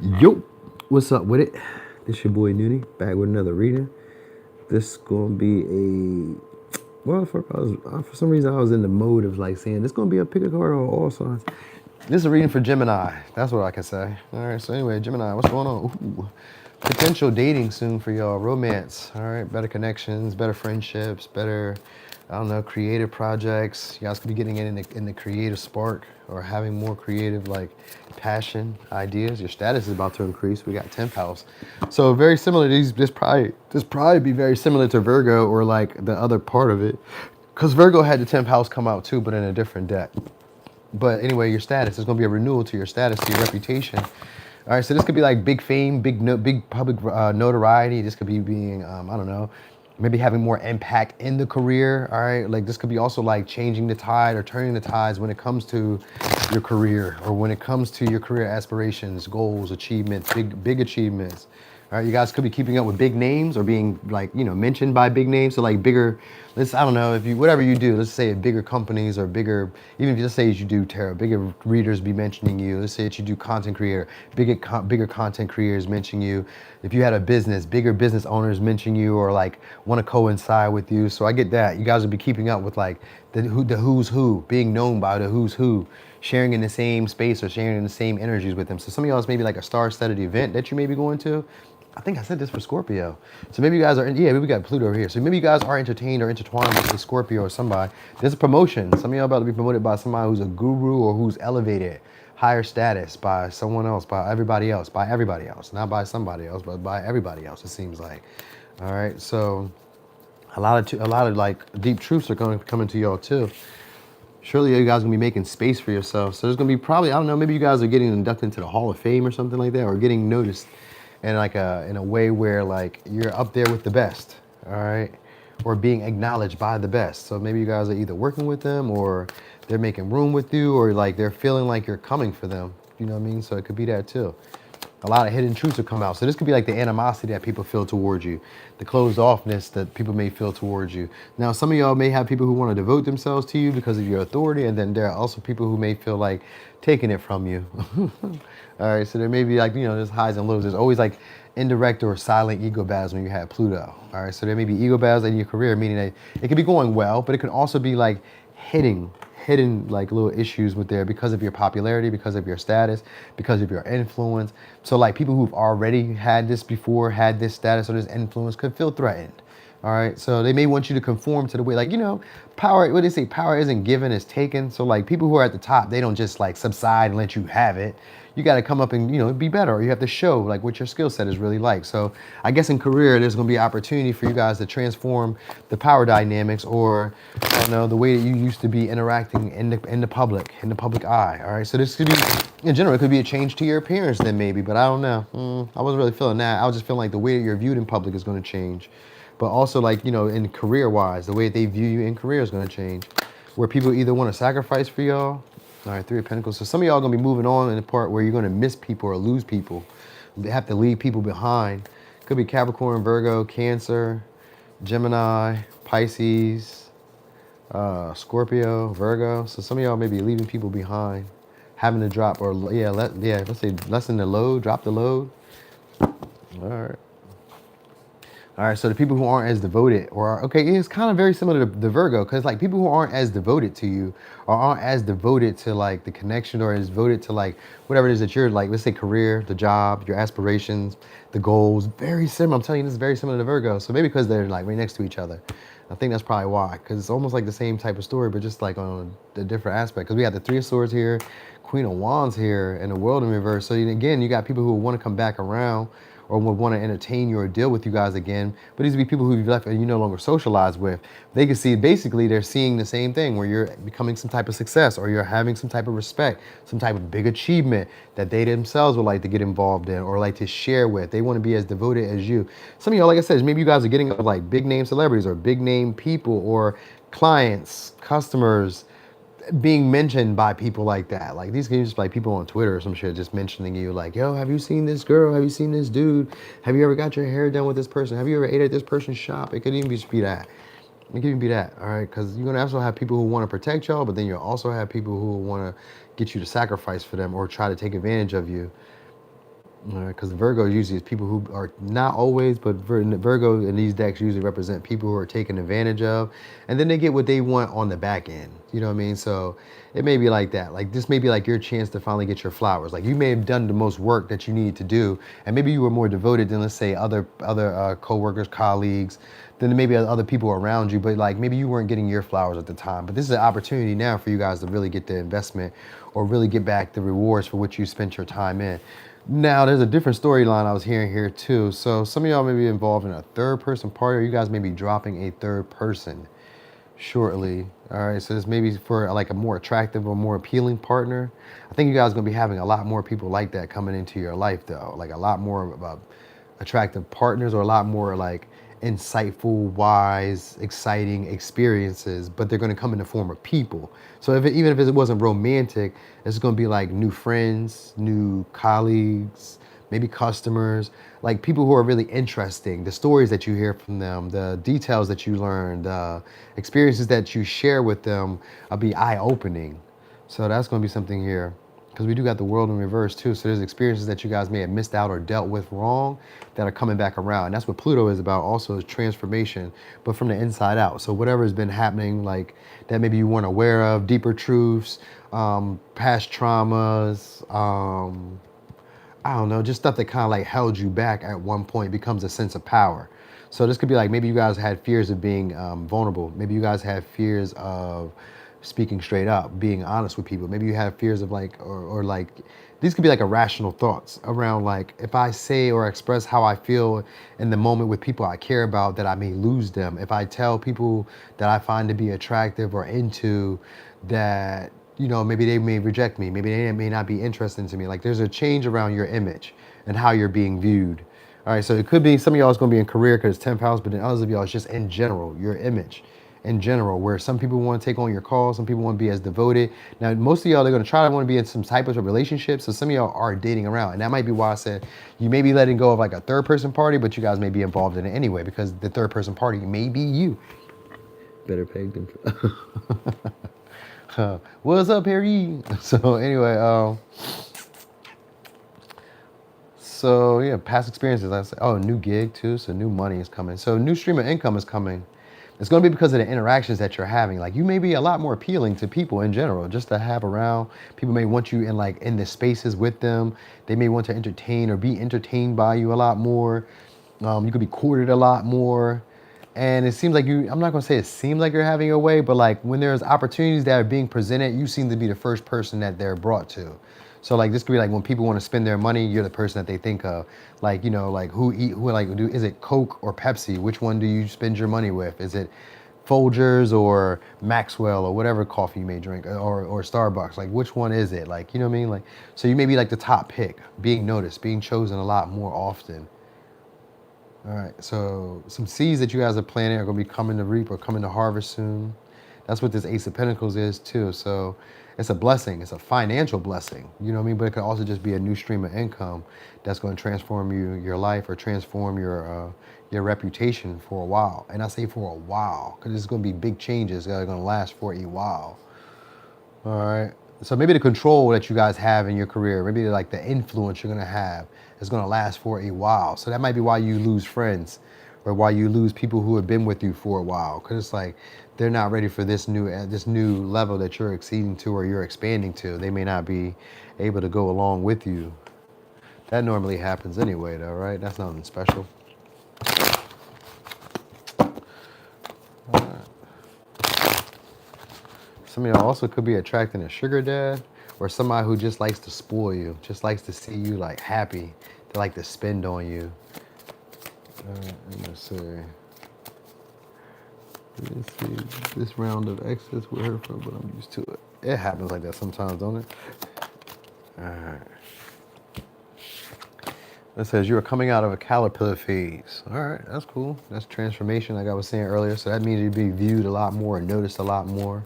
Yo, what's up with it? This your boy Nudie back with another reading. This gonna be for some reason I was in the mode of like saying this gonna be a pick a card on all signs. This is a reading for Gemini. That's what I can say. All right. So anyway, Gemini, what's going on? Ooh. Potential dating soon for y'all. Romance. All right. Better connections, better friendships, better, I don't know, creative projects. You guys could be getting in the creative spark or having more creative like passion, ideas. Your status is about to increase. We got 10th house. So very similar. This probably be very similar to Virgo or like the other part of it. Because Virgo had the 10th house come out too, but in a different deck. But anyway, your status is going to be a renewal to your status, to your reputation. All right, so this could be like big fame, big public notoriety. This could be being, I don't know, maybe having more impact in the career. All right, like this could be also like changing the tide or turning the tides when it comes to your career or when it comes to your career aspirations, goals, achievements, big achievements. All right, you guys could be keeping up with big names or being like, mentioned by big names. So like bigger, I don't know, if you, whatever you do, let's say bigger companies or bigger, even if you just say you do tarot, bigger readers be mentioning you. Let's say that you do content creator, bigger content creators mention you. If you had a business, bigger business owners mention you or like want to coincide with you. So I get that. You guys will be keeping up with like the who's who, being known by the who's who, sharing in the same space or sharing in the same energies with them. So some of y'all is maybe like a star-studded event that you may be going to. I think I said this for Scorpio. So maybe you guys are, maybe we got Pluto over here. So maybe you guys are entertained or intertwined with a Scorpio or somebody. There's a promotion. Some of y'all about to be promoted by somebody who's a guru or who's elevated, higher status by someone else, by everybody else. Not by somebody else, but by everybody else, it seems like. All right, so a lot of like deep truths are going to come into y'all too. Surely you guys are gonna be making space for yourself. So there's gonna be probably, I don't know, maybe you guys are getting inducted into the Hall of Fame or something like that, or getting noticed in like in a way where like you're up there with the best, all right, or being acknowledged by the best. So maybe you guys are either working with them or they're making room with you, or like they're feeling like you're coming for them. You know what I mean? So it could be that too. A lot of hidden truths will come out. So this could be like the animosity that people feel towards you, the closed offness that people may feel towards you. Now, some of y'all may have people who want to devote themselves to you because of your authority, and then there are also people who may feel like taking it from you. All right, so there may be like, there's highs and lows. There's always like indirect or silent ego battles when you have Pluto. All right, so there may be ego battles in your career, meaning that it could be going well, but it could also be like hidden like little issues with there because of your popularity, because of your status, because of your influence. So like people who've already had this before, had this status or this influence could feel threatened. All right, so they may want you to conform to the way, like, power, what they say, power isn't given, it's taken. So like people who are at the top, they don't just like subside and let you have it. You got to come up and, be better, or you have to show like what your skill set is really like. So I guess in career, there's going to be opportunity for you guys to transform the power dynamics, or, I don't know, the way that you used to be interacting in the public eye. All right. So this could be, in general, it could be a change to your appearance then maybe, but I don't know. I wasn't really feeling that. I was just feeling like the way that you're viewed in public is going to change. But also like, in career wise, the way they view you in career is going to change, where people either want to sacrifice for y'all. All right, 3 of Pentacles. So some of y'all are going to be moving on in the part where you're going to miss people or lose people. They have to leave people behind. Could be Capricorn, Virgo, Cancer, Gemini, Pisces, Scorpio, Virgo. So some of y'all may be leaving people behind, having to drop, or let's say lessen the load, drop the load. All right. All right, so the people who aren't as devoted, it's kind of very similar to the Virgo, because like people who aren't as devoted to you or aren't as devoted to like the connection or as devoted to like whatever it is that you're like, let's say career, the job, your aspirations, the goals, very similar. I'm telling you, this is very similar to Virgo. So maybe because they're like right next to each other. I think that's probably why, because it's almost like the same type of story, but just like on a different aspect. Because we got the 3 of Swords here, Queen of Wands here, and the World in reverse. So again, you got people who want to come back around or would want to entertain you or deal with you guys again. But these would be people who you've left and you no longer socialize with. They can see, basically, they're seeing the same thing, where you're becoming some type of success or you're having some type of respect, some type of big achievement that they themselves would like to get involved in or like to share with. They want to be as devoted as you. Some of y'all, like I said, maybe you guys are getting up with like big name celebrities or big name people or clients, customers, being mentioned by people like that. Like these can just like people on Twitter or some shit just mentioning you like, yo, have you seen this girl? Have you seen this dude? Have you ever got your hair done with this person? Have you ever ate at this person's shop? It could even be that. It could even be that, all right? Because you're gonna also have people who want to protect y'all, but then you'll also have people who want to get you to sacrifice for them or try to take advantage of you. Because Virgo usually is people who are not always, but Virgo in these decks usually represent people who are taken advantage of, and then they get what they want on the back end. You know what I mean? So it may be like that. Like this may be like your chance to finally get your flowers. Like you may have done the most work that you needed to do, and maybe you were more devoted than let's say other coworkers, colleagues, than maybe other people around you. But like maybe you weren't getting your flowers at the time. But this is an opportunity now for you guys to really get the investment, or really get back the rewards for what you spent your time in. Now, there's a different storyline I was hearing here too. So some of y'all may be involved in a third person party, or you guys may be dropping a third person shortly. All right, so this may be for like a more attractive or more appealing partner. I think you guys are gonna be having a lot more people like that coming into your life though. Like a lot more attractive partners, or a lot more like insightful, wise, exciting experiences, but they're going to come in the form of people. So even if it wasn't romantic, it's going to be like new friends, new colleagues, maybe customers, like people who are really interesting, the stories that you hear from them, the details that you learn, the experiences that you share with them will be eye-opening. So that's going to be something here, because we do got the world in reverse too. So there's experiences that you guys may have missed out or dealt with wrong that are coming back around. And that's what Pluto is about also, is transformation, but from the inside out. So whatever has been happening, like that maybe you weren't aware of, deeper truths, past traumas, I don't know, just stuff that kind of like held you back at one point becomes a sense of power. So this could be like, maybe you guys had fears of being vulnerable. Maybe you guys had fears of speaking straight up, being honest with people. Maybe you have fears of like, or like, these could be like irrational thoughts around like, if I say or express how I feel in the moment with people I care about, that I may lose them. If I tell people that I find to be attractive or into, that, you know, maybe they may reject me. Maybe they may not be interested into me. Like there's a change around your image and how you're being viewed. All right, so it could be some of y'all is going to be in career because it's 10th house, but then others of y'all is just in general, your image in general, where some people want to take on your call, some people want to be as devoted. Now, most of y'all, they're going to try to want to be in some type of relationship, so some of y'all are dating around, and that might be why I said you may be letting go of like a third person party, but you guys may be involved in it anyway, because the third person party may be you. Better pegged than... What's up, Harry? So anyway, so yeah, past experiences. I say, oh, new gig too. So new money is coming. So new stream of income is coming. It's going to be because of the interactions that you're having. Like you may be a lot more appealing to people in general, just to have around. People may want you in the spaces with them. They may want to entertain or be entertained by you a lot more. You could be courted a lot more. And it seems like I'm not going to say it seems like you're having your way, but like when there's opportunities that are being presented, you seem to be the first person that they're brought to. So like this could be like when people want to spend their money, you're the person that they think of. Like, you know, like is it Coke or Pepsi? Which one do you spend your money with? Is it Folgers or Maxwell or whatever coffee you may drink, or Starbucks? Like which one is it? Like, you know what I mean? Like, so you may be like the top pick, being noticed, being chosen a lot more often. All right, so some seeds that you guys are planting are going to be coming to reap or coming to harvest soon. That's what this Ace of Pentacles is too. So it's a blessing. It's a financial blessing. You know what I mean? But it could also just be a new stream of income that's going to transform your life, or transform your reputation for a while. And I say for a while because it's going to be big changes that are going to last for a while. All right. So maybe the control that you guys have in your career, maybe like the influence you're going to have, is going to last for a while. So that might be why you lose friends, or why you lose people who have been with you for a while. Because it's like they're not ready for this new level that you're exceeding to, or you're expanding to. They may not be able to go along with you. That normally happens anyway, though, right? That's nothing special. Some of y'all also could be attracting a sugar dad, or somebody who just likes to spoil you, just likes to see you like happy. They like to spend on you. Let's see. This round of excess with her, but I'm used to it. It happens like that sometimes, don't it? All right. It says you are coming out of a caterpillar phase. All right, that's cool. That's transformation, like I was saying earlier. So that means you'd be viewed a lot more and noticed a lot more.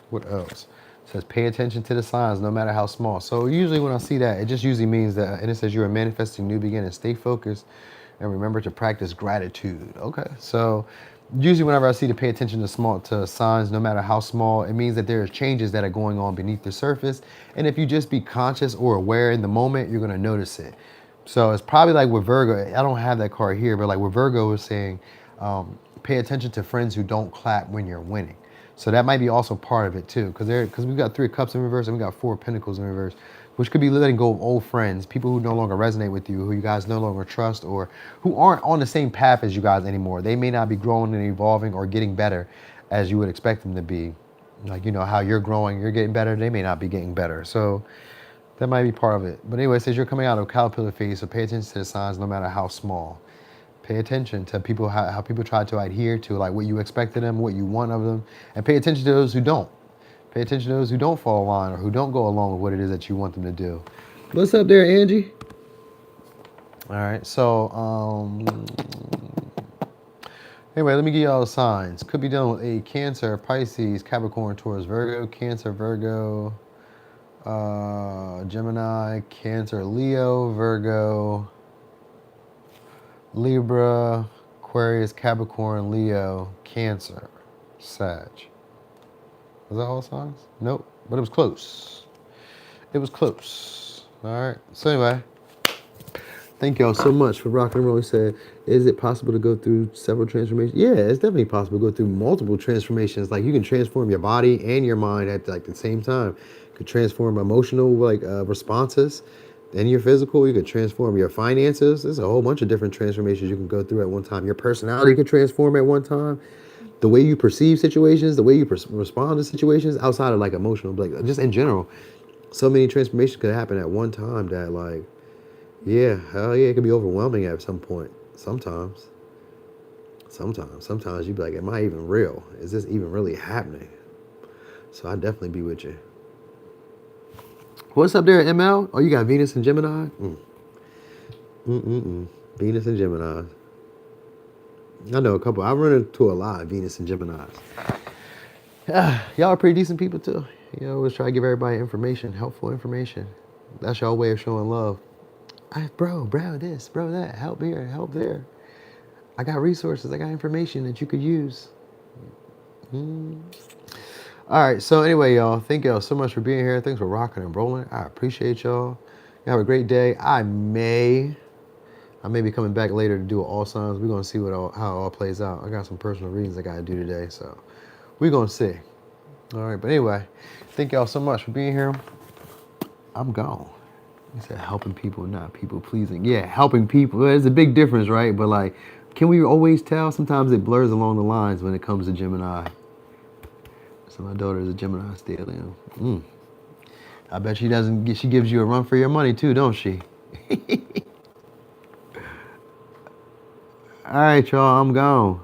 What else? It says pay attention to the signs, no matter how small. So usually when I see that, it just usually means that, and it says you are manifesting new beginnings. Stay focused and remember to practice gratitude. Okay, so usually whenever I see to pay attention to signs, no matter how small, it means that there are changes that are going on beneath the surface. And if you just be conscious or aware in the moment, you're going to notice it. So it's probably like with Virgo. I don't have that card here, but like with Virgo is saying, pay attention to friends who don't clap when you're winning. So that might be also part of it too, because we've got 3 of Cups in reverse and we got 4 of Pentacles in reverse, which could be letting go of old friends, people who no longer resonate with you, who you guys no longer trust, or who aren't on the same path as you guys anymore. They may not be growing and evolving or getting better as you would expect them to be. Like, you know, how you're growing, you're getting better, they may not be getting better. So that might be part of it. But anyway, it says you're coming out of caterpillar phase, so pay attention to the signs no matter how small. Pay attention to people, how people try to adhere to like what you expect of them, what you want of them, and pay attention to those who don't. Pay attention to those who don't fall in line or who don't go along with what it is that you want them to do. What's up there, Angie? All right, so anyway, let me give you all the signs. Could be dealing with a Cancer, Pisces, Capricorn, Taurus, Virgo, Cancer, Virgo, Gemini, Cancer, Leo, Virgo, Libra, Aquarius, Capricorn, Leo, Cancer, Sag. Was that all signs? Nope, but it was close. It was close. All right. So anyway, thank y'all so much for rocking and rolling. Said, is it possible to go through several transformations? Yeah, it's definitely possible to go through multiple transformations. Like you can transform your body and your mind at like the same time. You could transform emotional responses. And your physical, you could transform your finances. There's a whole bunch of different transformations you can go through at one time. Your personality can transform at one time. The way you perceive situations, the way you respond to situations outside of like emotional, like just in general, so many transformations could happen at one time that like, yeah, hell yeah, it could be overwhelming at some point. Sometimes you'd be like, am I even real? Is this even really happening? So I'd definitely be with you. What's up there, ML? Oh, you got Venus and Gemini? Venus and Gemini. I know a couple. I run into a lot of Venus and Geminis. Y'all are pretty decent people too. You always try to give everybody information, helpful information. That's y'all way of showing love. Bro, this, bro, that. Help here, help there. I got resources. I got information that you could use. All right, so anyway, y'all, thank y'all so much for being here. Thanks for rocking and rolling. I appreciate y'all. You have a great day. I may be coming back later to do all signs. We're going to see how it all plays out. I got some personal readings I got to do today, so we're going to see. All right, but anyway, thank y'all so much for being here. I'm gone. You said helping people, not people pleasing. Yeah, helping people. There's a big difference, right? But like, can we always tell? Sometimes it blurs along the lines when it comes to Gemini. So my daughter is a Gemini stellium. I bet she gives you a run for your money too, don't she? All right, y'all, I'm gone.